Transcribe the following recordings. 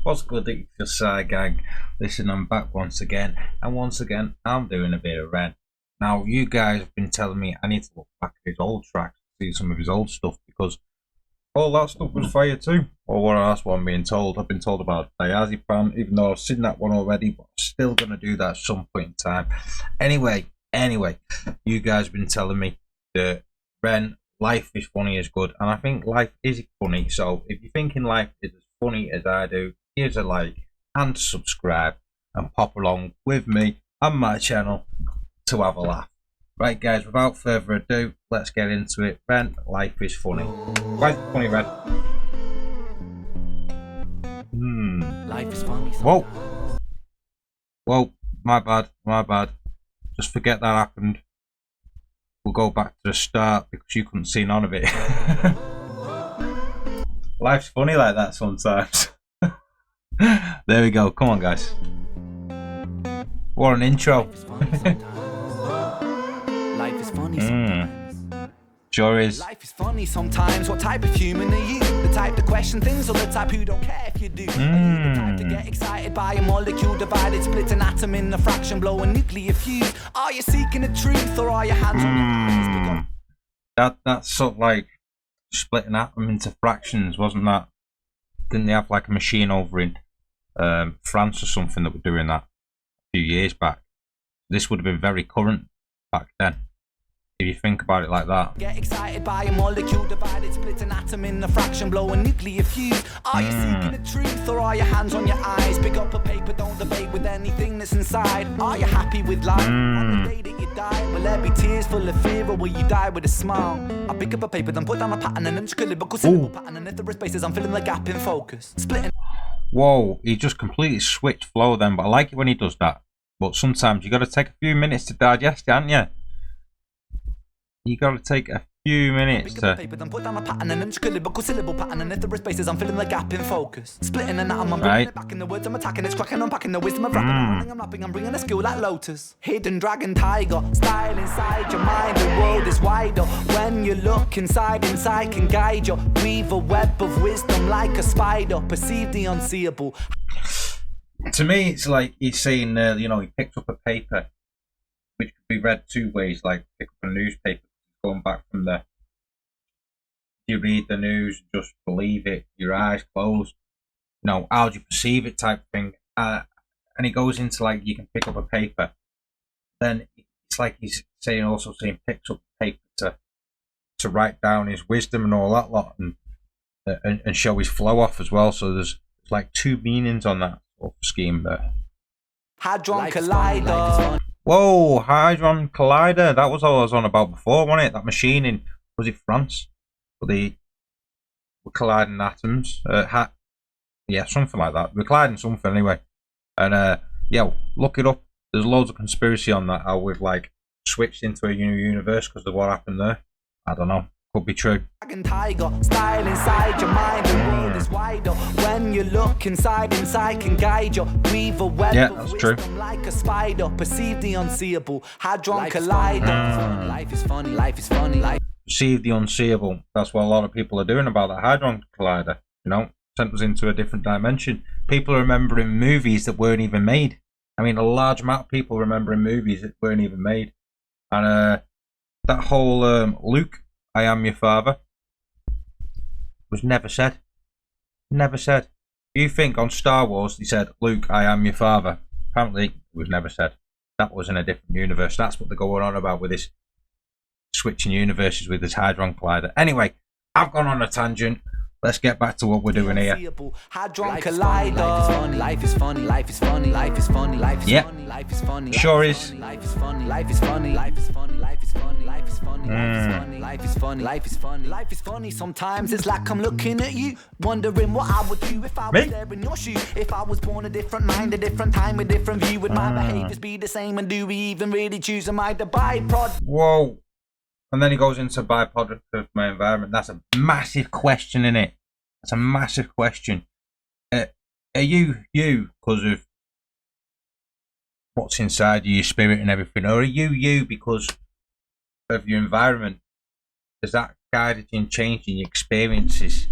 What's good, itsjustsi gang? Listen, I'm back once again, and once again, I'm doing a bit of Ren. Now, you guys have been telling me I need to look back at his old tracks, see some of his old stuff, because all that stuff was fire too. Or that's what I'm being told. I've been told about Diazepam, even though I've seen that one already, but I'm still going to do that at some point in time. Anyway, you guys have been telling me that Ren, life is funny is good, and I think life is funny, so if you're thinking life is as funny as I do, here's a like and subscribe and pop along with me on my channel to have a laugh. Right guys, without further ado, let's get into it. Ren, life is funny. Why is it funny, Ren? Life is funny. Whoa, my bad. Just forget that happened. We'll go back to the start because you couldn't see none of it. Life's funny like that sometimes. There we go. Come on, guys. What an intro. Life is funny sometimes. Sure is. Life is funny sometimes. What type of human are you? The type to question things, or the type who don't care if you do? Are you the type to get excited by a molecule divided, split an atom in a fraction, blow a nuclear fuse? Are you seeking the truth, or are your hands on your eyes? That's sort of like splitting atom into fractions, wasn't that? Didn't they have like a machine over in France or something that were doing that a few years back? This would have been very current back then, if you think about it like that. Get excited by a molecule divided, split an atom in a fraction, blow a nuclear fuse. Are you seeking the truth, or are your hands on your eyes? Pick up a paper, don't debate with anything that's inside. Are you happy with life on the day that you die? Will there be tears full of fear, or will you die with a smile? I pick up a paper, then put down a pattern, and then just lyrical syllable pattern. And if there are spaces, I'm filling the gap in focus. Splitting. Whoa, he just completely switched flow then, but I like it when he does that. But sometimes you got to take a few minutes to digest it, haven't you? You got to take a few minutes to. Paper, then put down a pattern and then just lyrical syllable pattern. And if there are spaces, I'm filling the gap in focus. Splitting an atom, I'm bringing it back in the words I'm attacking. It's cracking, unpacking the wisdom of rapping. I'm running, I'm rapping, I'm bringing a skill like Lotus. Hidden dragon, tiger, style inside your mind. The world is wider when you look inside. Insight can guide you. Weave a web of wisdom like a spider. Perceive the unseeable. To me, it's like he's saying, you know, he picked up a paper, which could be read two ways, like pick up a newspaper, going back from the, you read the news, just believe it, your eyes closed, you know, how do you perceive it type thing. And he goes into like, you can pick up a paper, then it's like he's saying, also saying, picks up paper to write down his wisdom and all that lot, and show his flow off as well. So there's like two meanings on that scheme there. Hadron Collider. Whoa, Hadron Collider. That was all I was on about before, wasn't it? That machine in, was it France? Were colliding atoms? Yeah, something like that. We're colliding something anyway. And yeah, look it up. There's loads of conspiracy on that. How we've like switched into a new universe because of what happened there. I don't know. Could be true. Tiger, style inside your mind, the world is wider. When you look inside can guide you. Weave a web of wisdom like a spider. Perceive the unseeable. Hadron Collider. Life is funny, life is funny. Perceive the unseeable. That's what a lot of people are doing about that Hadron Collider. You know, sent us into a different dimension. People are remembering movies that weren't even made. I mean, a large amount of people remembering movies that weren't even made. And that whole Luke, I am your father, was never said. Never said. You think on Star Wars he said, Luke, I am your father. Apparently it was never said. That was in a different universe. That's what they're going on about with this switching universes with this Hadron Collider. Anyway, I've gone on a tangent. Let's get back to what we're doing here. Hadron Collider. Life is funny, life is funny, life is funny, life is funny, life is funny. Sure is. Life is funny, life is funny, life is funny, life is funny, life is funny, life is funny, life is funny, life is funny. Sometimes it's like I'm looking at you, wondering what I would do if I was there in your shoes. If I was born a different mind, a different time, a different view, would my behaviors be the same? And do we even really choose? Am I the byproduct? Whoa. And then he goes into byproduct of my environment. That's a massive question, isn't it? That's a massive question. Are you because of what's inside you, your spirit and everything, or are you because of your environment? Has that guided you and changed in your experiences?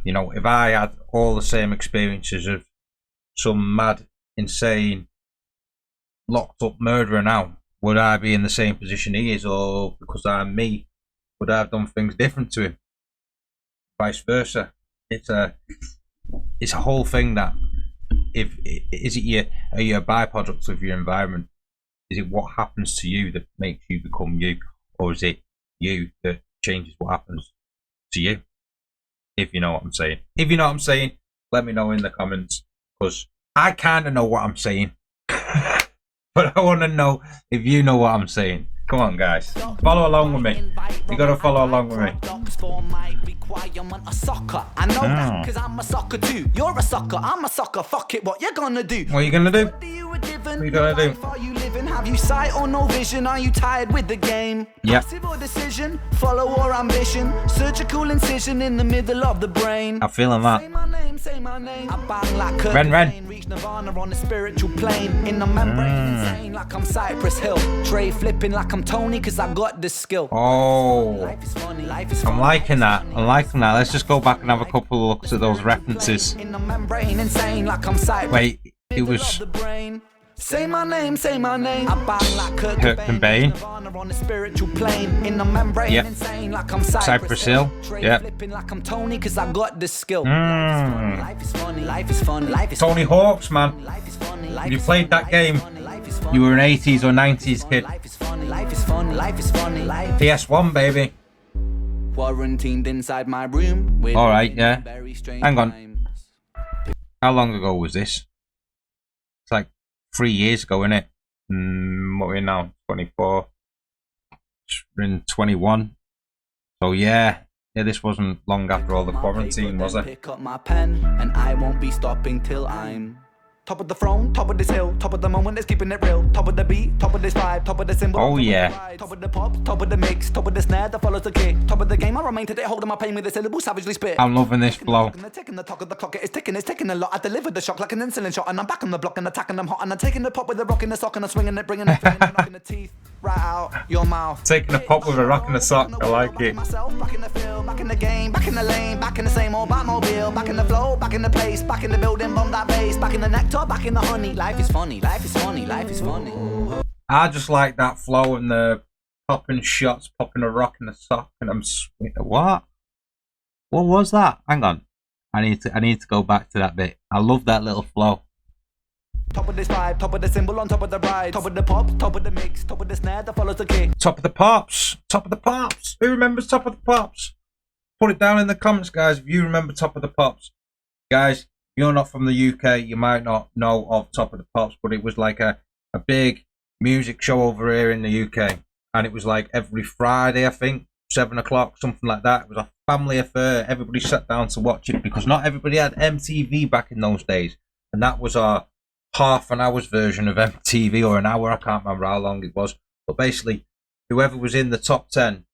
You know, if I had all the same experiences of some mad, insane, locked up murderer now, would I be in the same position he is, or because I'm me, would I have done things different to him? Vice versa. It's a whole thing that are you a byproduct of your environment? Is it what happens to you that makes you become you, or is it you that changes what happens to you? If you know what I'm saying. If you know what I'm saying, let me know in the comments, because I kind of know what I'm saying. But I want to know if you know what I'm saying. Come on, guys. Follow along with me. You got to follow along with me. I know that because I'm a sucker too. You're a sucker, I'm a sucker. Fuck it, what you gonna do? What are you gonna do? What are you gonna do? Are you living? Have you sight or no vision? Are you tired with the game? Yep. Passive or decision? Follow or ambition? Surgical incision in the middle of the brain. I'm feeling that. Say my name, say my name. I bang like Ren. Reach nirvana on the spiritual plane. In the membrane, insane like I'm Cypress Hill. Tray flipping like I'm Tony, cause I got the skill. Oh, Life is funny, life is funny. I'm liking that. I'm liking that. Let's just go back and have a couple of looks at those references. In the membrane, insane like I'm Cypress. Wait, it was Say my name, say my name. I bang like Kurt Cobain. On the spiritual plane. In the membrane, Yep. insane like I'm Cypress Hill. Yeah. Flipping like I'm Tony, cause I got the skill. Mm. Life is funny, life is funny, life is Tony Hawk's, man. Life is funny, life You is played that game. life is funny. You were an 80s or 90s kid. Life is funny, life is funny, life is funny, life. PS1, baby. Quarantined inside my room. With All right, yeah. very strange Hang on. times. How long ago was this? It's like 3 years ago, isn't it? What are we now? 24. We're in 21. So yeah, this wasn't long after all the quarantine, was it? Pick up my pen, and I won't be stopping till I'm top of the throne, top of this hill, top of the moment that's keeping it real, top of the beat, top of this vibe, top of the symbol. Oh, top yeah. Of the ride, top of the pop, top of the mix, top of the snare that follows the kick, top of the game. I remain today holding my pain with the syllable savagely spit. I'm loving this flow. The ticking the talk of the clock, it's ticking a lot. I delivered the shock like an insulin shot, and I'm back on the block and attacking them hot, and I'm taking the pop with a rock in the sock, and I'm swinging it, bringing it, feeling it, knocking the teeth right out your mouth. Taking a pop with a rock in the sock. I like it. Myself, back in the field, back in the game, back in the lane, back in the same old Batmobile, back in the flow, back in the place, back in the building, bomb that bass, back in the nectar, back in the honey. Life is funny, life is funny, life is funny. I just like that flow and the popping shots, popping a rock in the sock, and I'm what? What was that? Hang on, I need to go back to that bit. I love that little flow. Top of this vibe, top of the symbol on top of the ride, top of the pop, top of the mix, top of the snare that follows the kick. Top of the pops, top of the pops. Who remembers Top of the Pops? Put it down in the comments, guys, if you remember Top of the Pops. Guys, you're not from the UK, you might not know of Top of the Pops, but it was like a big music show over here in the UK. And it was like every Friday, I think, 7 o'clock, something like that. It was a family affair. Everybody sat down to watch it because not everybody had MTV back in those days. And that was our half an hour's version of MTV, or an hour, I can't remember how long it was. But basically, whoever was in the top 10,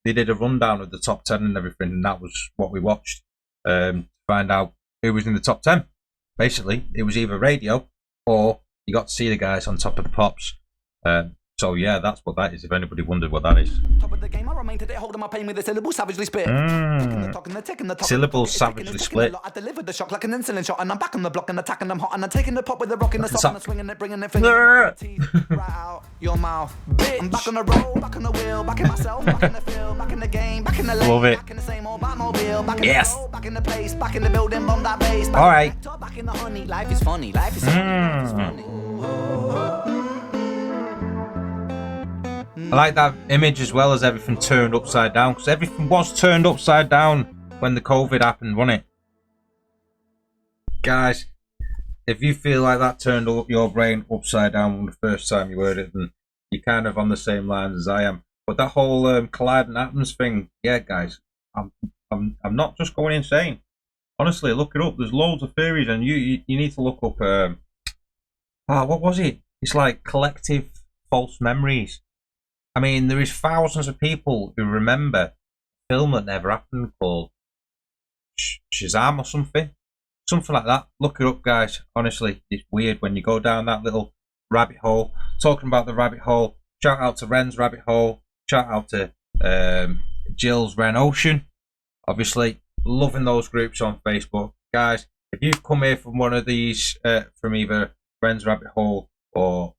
they did a rundown of the top 10 and everything, and that was what we watched to find out who was in the top 10. Basically, it was either radio or you got to see the guys on Top of the Pops. So yeah, that's what that is, if anybody wondered what that is. Top of the game, I remain today holding my pain with the syllable savagely spit. Syllable savagely split. I delivered the shock like an insulin shot, and I'm back on the block and attacking them hot, and I'm taking the pop with the rock in the sock, and I'm swinging it, bringing it, finger teeth right out your mouth. Bitch. I'm back on the road, back on the wheel, back in myself, back in the field, back in the game, back in the lane, Love it. back in the same old Batmobile, back in Yes. the road, back in the place, back in the building, bomb that bass. All right. Back in the honey. Life is funny, life is funny, life is funny. I like that image as well as everything turned upside down, because everything was turned upside down when the COVID happened, wasn't it? Guys, if you feel like that turned up your brain upside down the first time you heard it, then you're kind of on the same lines as I am. But that whole colliding atoms thing, yeah, guys, I'm not just going insane. Honestly, look it up. There's loads of theories, and you need to look up. What was it? It's like collective false memories. I mean, there is thousands of people who remember a film that never happened called Shazam or something like that. Look it up, guys. Honestly, it's weird when you go down that little rabbit hole. Talking about the rabbit hole, shout out to Ren's rabbit hole. Shout out to Jill's Ren Ocean. Obviously, loving those groups on Facebook, guys. If you've come here from one of these, from either Friends Rabbit Hole or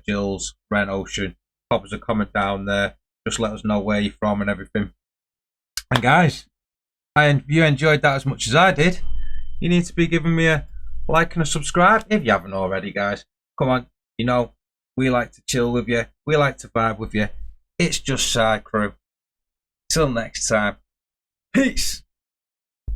Jill's Ren Ocean, pop us a comment down there. Just let us know where you're from and everything. And guys, if you enjoyed that as much as I did, you need to be giving me a like and a subscribe if you haven't already, guys. Come on, you know, we like to chill with you. We like to vibe with you. It's Just Side Crew. Till next time. Peace.